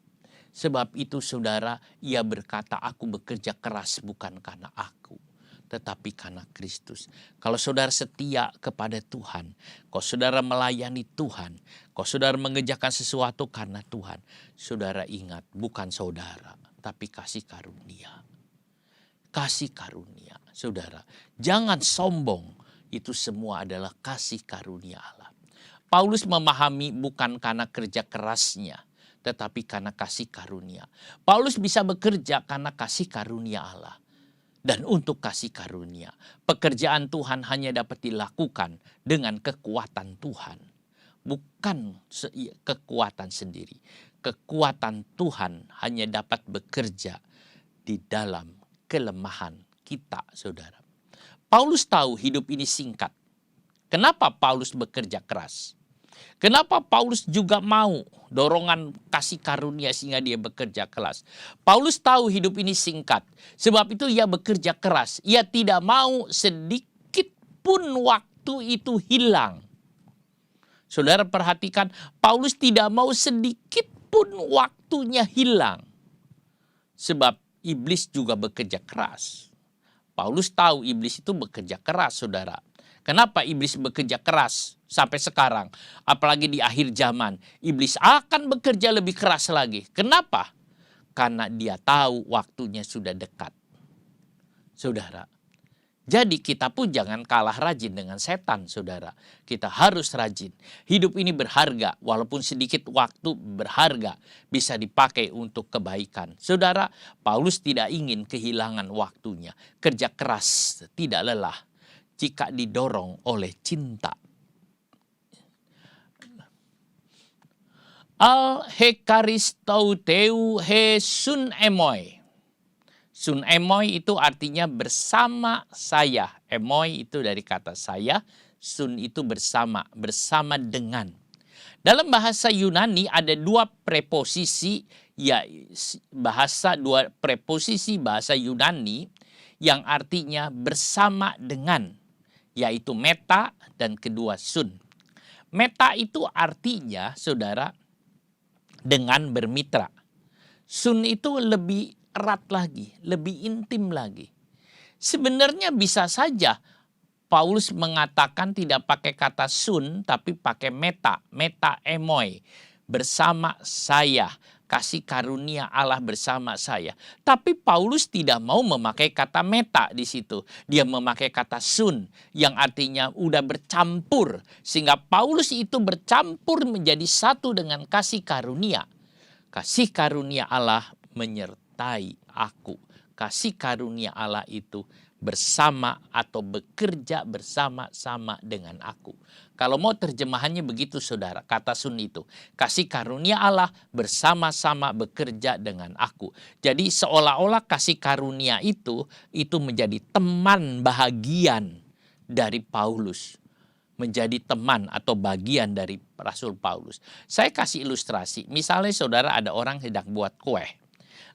[SPEAKER 1] Sebab itu saudara, ia berkata, aku bekerja keras bukan karena aku, tetapi karena Kristus. Kalau saudara setia kepada Tuhan, kalau saudara melayani Tuhan, kalau saudara mengerjakan sesuatu karena Tuhan, saudara ingat, bukan saudara, tapi kasih karunia. Kasih karunia, saudara. Jangan sombong, itu semua adalah kasih karunia Allah. Paulus memahami bukan karena kerja kerasnya, tetapi karena kasih karunia. Paulus bisa bekerja karena kasih karunia Allah. Dan untuk kasih karunia, pekerjaan Tuhan hanya dapat dilakukan dengan kekuatan Tuhan. Bukan kekuatan sendiri. Kekuatan Tuhan hanya dapat bekerja di dalam kelemahan kita, saudara. Paulus tahu hidup ini singkat. Kenapa Paulus bekerja keras? Kenapa Paulus juga mau dorongan kasih karunia sehingga dia bekerja keras? Paulus tahu hidup ini singkat. Sebab itu ia bekerja keras. Ia tidak mau sedikit pun waktu itu hilang. Saudara perhatikan, Paulus tidak mau sedikit pun waktunya hilang. Sebab iblis juga bekerja keras. Paulus tahu iblis itu bekerja keras, saudara. Kenapa iblis bekerja keras sampai sekarang? Apalagi di akhir zaman. Iblis akan bekerja lebih keras lagi. Kenapa? Karena dia tahu waktunya sudah dekat. Saudara. Jadi kita pun jangan kalah rajin dengan setan, saudara. Kita harus rajin. Hidup ini berharga. Walaupun sedikit waktu berharga. Bisa dipakai untuk kebaikan. Saudara, Paulus tidak ingin kehilangan waktunya. Kerja keras, tidak lelah. Jika didorong oleh cinta. Al hekaristouteu he sun emoi. Sun emoi itu artinya bersama saya. Emoi itu dari kata saya. Sun itu bersama, bersama dengan. Dalam bahasa Yunani ada dua preposisi, dua preposisi bahasa Yunani yang artinya bersama dengan. Yaitu meta dan kedua sun. Meta itu artinya, saudara, dengan bermitra. Sun itu lebih erat lagi, lebih intim lagi. Sebenarnya bisa saja Paulus mengatakan tidak pakai kata sun, tapi pakai meta emoi, bersama saya. Kasih karunia Allah bersama saya. Tapi Paulus tidak mau memakai kata meta di situ. Dia memakai kata sun yang artinya udah bercampur. Sehingga Paulus itu bercampur menjadi satu dengan kasih karunia. Kasih karunia Allah menyertai aku. Kasih karunia Allah itu bersama atau bekerja bersama-sama dengan aku. Kalau mau terjemahannya begitu, saudara, kata sun itu. Kasih karunia Allah bersama-sama bekerja dengan aku. Jadi seolah-olah kasih karunia itu menjadi teman bahagian dari Paulus. Menjadi teman atau bagian dari Rasul Paulus. Saya kasih ilustrasi. Misalnya saudara ada orang sedang buat kue.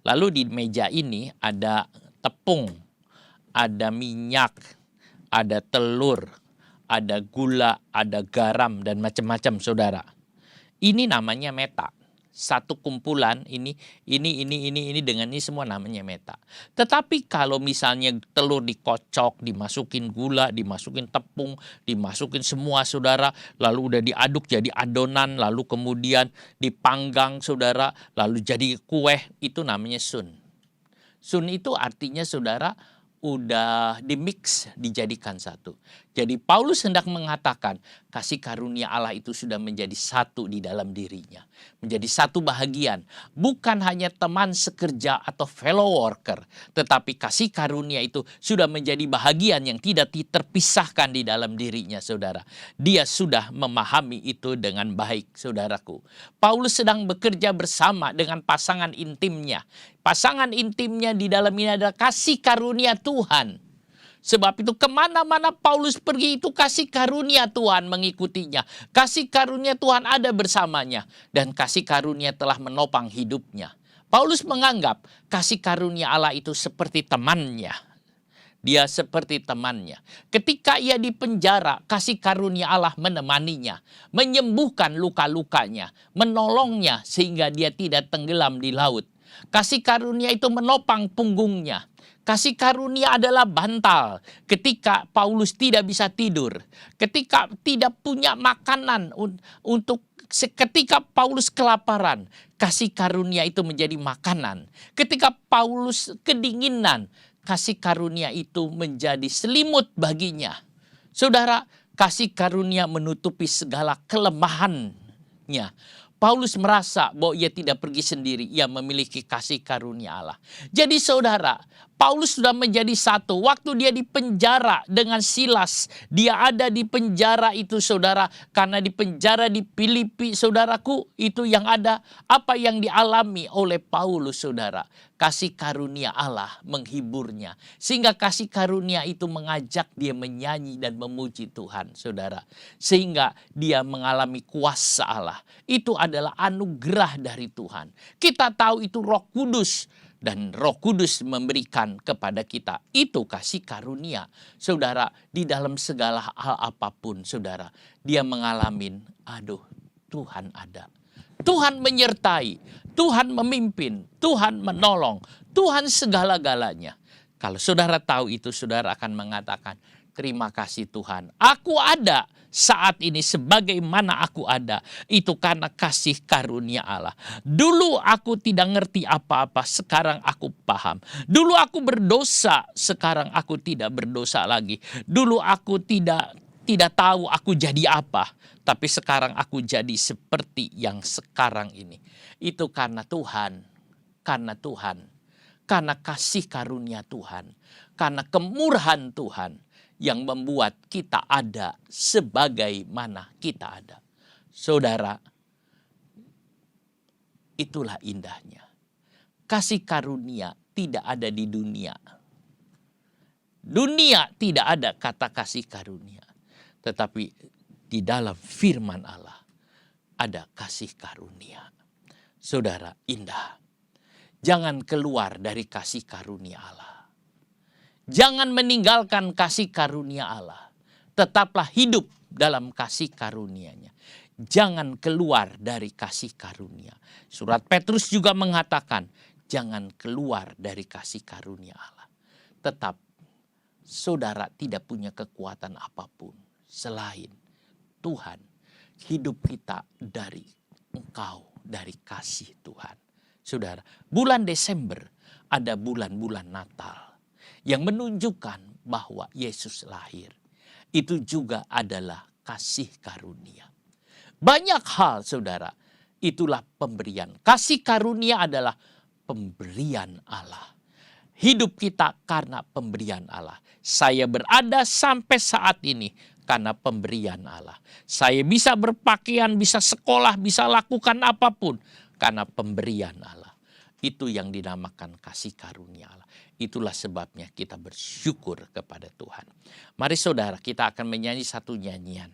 [SPEAKER 1] Lalu di meja ini ada tepung, ada minyak, ada telur, ada gula, ada garam, dan macam-macam, saudara. Ini namanya meta. satu kumpulan ini dengan ini semua namanya meta. Tetapi kalau misalnya telur dikocok, dimasukin gula, dimasukin tepung, dimasukin semua saudara, lalu udah diaduk jadi adonan, lalu kemudian dipanggang saudara, lalu jadi kue, itu namanya sun. Sun itu artinya saudara udah dimix, dijadikan satu. Jadi Paulus hendak mengatakan kasih karunia Allah itu sudah menjadi satu di dalam dirinya. Menjadi satu bahagian. Bukan hanya teman sekerja atau fellow worker. Tetapi kasih karunia itu sudah menjadi bahagian yang tidak terpisahkan di dalam dirinya saudara. Dia sudah memahami itu dengan baik saudaraku. Paulus sedang bekerja bersama dengan pasangan intimnya. Pasangan intimnya di dalam ini adalah kasih karunia Tuhan. Sebab itu kemana-mana Paulus pergi itu kasih karunia Tuhan mengikutinya. Kasih karunia Tuhan ada bersamanya. Dan kasih karunia telah menopang hidupnya. Paulus menganggap kasih karunia Allah itu seperti temannya. Dia seperti temannya. Ketika ia di penjara, kasih karunia Allah menemaninya. Menyembuhkan luka-lukanya. Menolongnya sehingga dia tidak tenggelam di laut. Kasih karunia itu menopang punggungnya. Kasih karunia adalah bantal ketika Paulus tidak bisa tidur. Ketika tidak punya makanan ketika Paulus kelaparan. Kasih karunia itu menjadi makanan. Ketika Paulus kedinginan. Kasih karunia itu menjadi selimut baginya. Saudara, kasih karunia menutupi segala kelemahannya. Paulus merasa bahwa ia tidak pergi sendiri, ia memiliki kasih karunia Allah. Jadi saudara, Paulus sudah menjadi satu. Waktu dia di penjara dengan Silas, dia ada di penjara itu saudara. Karena di penjara di Filipi saudaraku, itu yang ada apa yang dialami oleh Paulus saudara. Kasih karunia Allah menghiburnya. Sehingga kasih karunia itu mengajak dia menyanyi dan memuji Tuhan saudara. Sehingga dia mengalami kuasa Allah. Itu adalah anugerah dari Tuhan. Kita tahu itu Roh Kudus. Dan Roh Kudus memberikan kepada kita. Itu kasih karunia. Saudara, di dalam segala hal apapun saudara. Dia mengalami, aduh Tuhan ada. Tuhan menyertai, Tuhan memimpin, Tuhan menolong, Tuhan segala-galanya. Kalau saudara tahu itu, saudara akan mengatakan, terima kasih Tuhan. Aku ada saat ini sebagaimana aku ada. Itu karena kasih karunia Allah. Dulu aku tidak ngerti apa-apa, sekarang aku paham. Dulu aku berdosa, sekarang aku tidak berdosa lagi. Dulu aku tidak tahu aku jadi apa. Tapi sekarang aku jadi seperti yang sekarang ini. Itu karena Tuhan. Karena Tuhan. Karena kasih karunia Tuhan. Karena kemurahan Tuhan. Yang membuat kita ada sebagaimana kita ada. Saudara, itulah indahnya. Kasih karunia tidak ada di dunia. Dunia tidak ada kata kasih karunia. Tetapi di dalam firman Allah ada kasih karunia. Saudara, indah. Jangan keluar dari kasih karunia Allah. Jangan meninggalkan kasih karunia Allah. Tetaplah hidup dalam kasih karunia-Nya. Jangan keluar dari kasih karunia. Surat Petrus juga mengatakan, jangan keluar dari kasih karunia Allah. Tetap saudara tidak punya kekuatan apapun selain Tuhan. Hidup kita dari Engkau, dari kasih Tuhan. Saudara, bulan Desember ada bulan-bulan Natal yang menunjukkan bahwa Yesus lahir. Itu juga adalah kasih karunia. Banyak hal saudara, itulah pemberian. Kasih karunia adalah pemberian Allah. Hidup kita karena pemberian Allah. Saya berada sampai saat ini karena pemberian Allah. Saya bisa berpakaian, bisa sekolah, bisa lakukan apapun karena pemberian Allah. Itu yang dinamakan kasih karunia Allah. Itulah sebabnya kita bersyukur kepada Tuhan. Mari saudara, kita akan menyanyi satu nyanyian.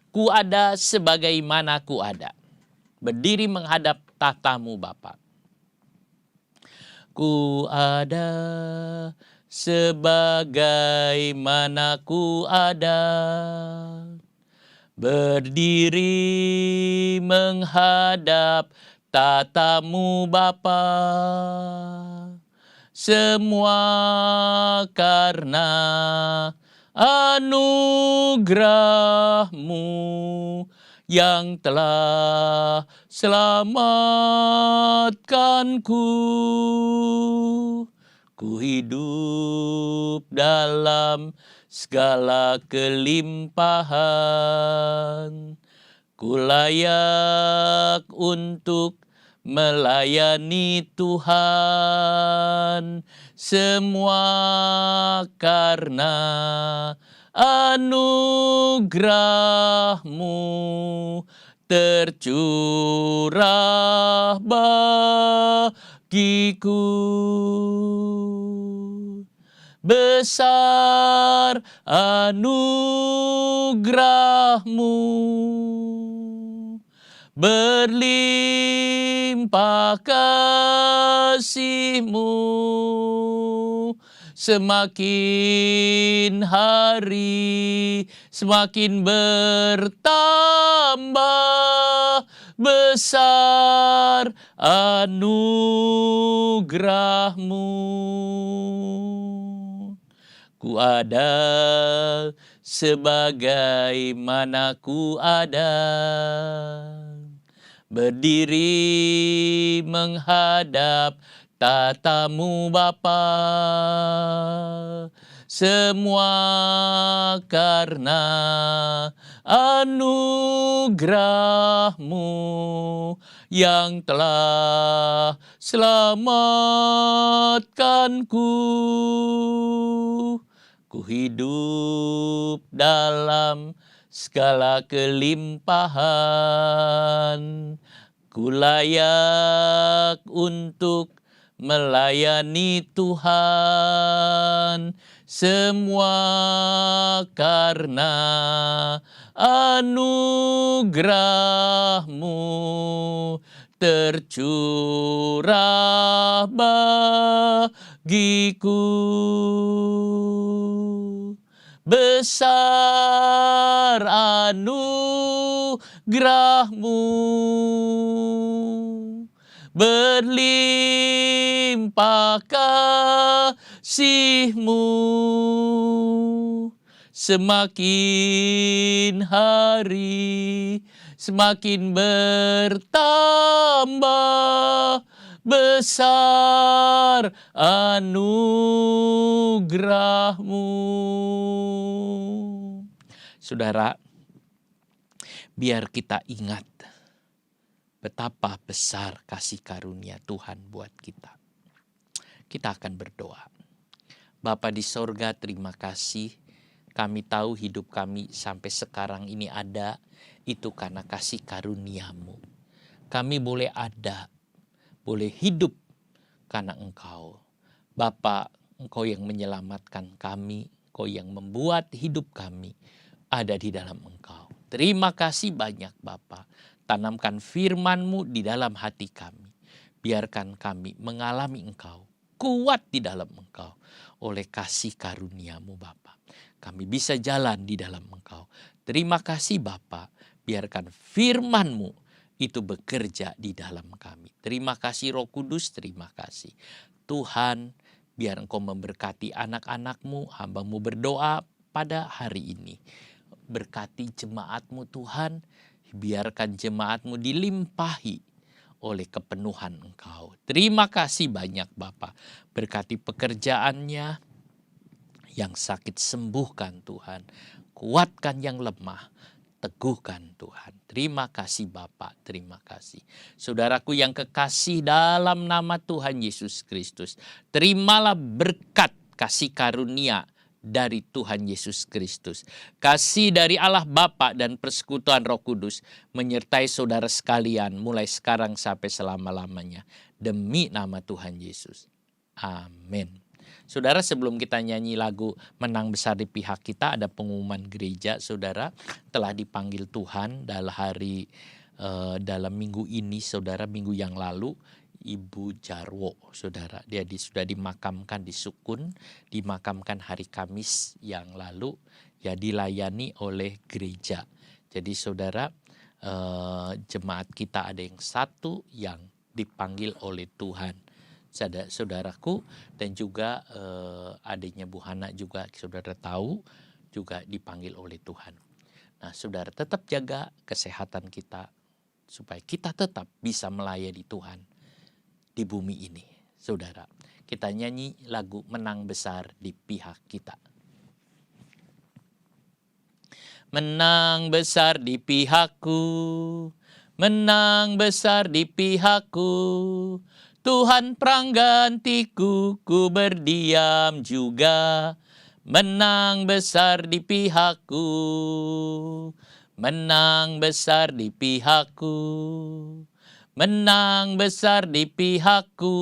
[SPEAKER 1] Ku ada sebagaimana ku ada. Berdiri menghadap tatamu Bapa. Ku ada sebagaimana ku ada, berdiri menghadap tatamu Bapa. Semua karena anugerah-Mu yang telah selamatkanku. Ku hidup dalam segala kelimpahan. Ku layak untuk melayani Tuhan, semua karena anugerah-Mu tercurah bagiku. Besar anugerah-Mu, berlimpah kasih-Mu, semakin hari semakin bertambah. Besar anugerah-Mu. Ku ada sebagaimana ku ada, berdiri menghadap tatamu Bapa. Semua karena anugerah-Mu yang telah selamatkanku. Ku hidup dalam segala kelimpahan. Ku layak untuk melayani Tuhan, semua karena anugerah-Mu tercurah bagiku. Besar anugerah-Mu, berlimpah kasih-Mu, semakin hari semakin bertambah. Besar anugerah-Mu. Saudara, biar kita ingat betapa besar kasih karunia Tuhan buat kita. Kita akan berdoa. Bapa di sorga, terima kasih. Kami tahu hidup kami sampai sekarang ini ada, itu karena kasih karunia-Mu. Kami boleh ada, boleh hidup karena Engkau. Bapa, Engkau yang menyelamatkan kami, Engkau yang membuat hidup kami ada di dalam Engkau. Terima kasih banyak Bapa. Tanamkan firman-Mu di dalam hati kami. Biarkan kami mengalami Engkau, kuat di dalam Engkau. Oleh kasih karunia-Mu Bapa, kami bisa jalan di dalam Engkau. Terima kasih Bapa, biarkan firman-Mu itu bekerja di dalam kami. Terima kasih Roh Kudus, terima kasih. Tuhan, biar Engkau memberkati anak-anak-Mu, hamba-Mu berdoa pada hari ini. Berkati jemaat-Mu Tuhan, biarkan jemaat-Mu dilimpahi oleh kepenuhan Engkau. Terima kasih banyak Bapa. Berkati pekerjaannya, yang sakit sembuhkan Tuhan. Kuatkan yang lemah, teguhkan Tuhan. Terima kasih Bapa, terima kasih. Saudaraku yang kekasih dalam nama Tuhan Yesus Kristus, terimalah berkat kasih karunia dari Tuhan Yesus Kristus. Kasih dari Allah Bapa dan persekutuan Roh Kudus menyertai saudara sekalian mulai sekarang sampai selama-lamanya. Demi nama Tuhan Yesus. Amin. Saudara, sebelum kita nyanyi lagu Menang Besar di Pihak Kita, ada pengumuman gereja. Saudara, telah dipanggil Tuhan dalam minggu ini, saudara. Minggu yang lalu Ibu Jarwo, saudara, dia sudah dimakamkan di Sukun, dimakamkan hari Kamis yang lalu, ya, dilayani oleh gereja. Jadi saudara, jemaat kita ada yang satu yang dipanggil oleh Tuhan. Saudaraku dan juga adiknya Bu Hana juga saudara tahu juga dipanggil oleh Tuhan. Nah, saudara tetap jaga kesehatan kita supaya kita tetap bisa melayani Tuhan di bumi ini. Saudara, kita nyanyi lagu Menang Besar di Pihak Kita. Menang besar di pihakku, menang besar di pihakku, Tuhan penggantiku, ku berdiam juga. Menang besar di pihakku, menang besar di pihakku, menang besar di pihakku,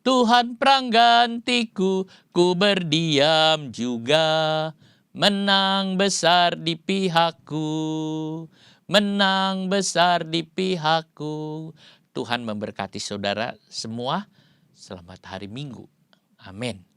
[SPEAKER 1] Tuhan penggantiku, ku berdiam juga. Menang besar di pihakku, menang besar di pihakku. Tuhan memberkati saudara semua. Selamat hari Minggu. Amin.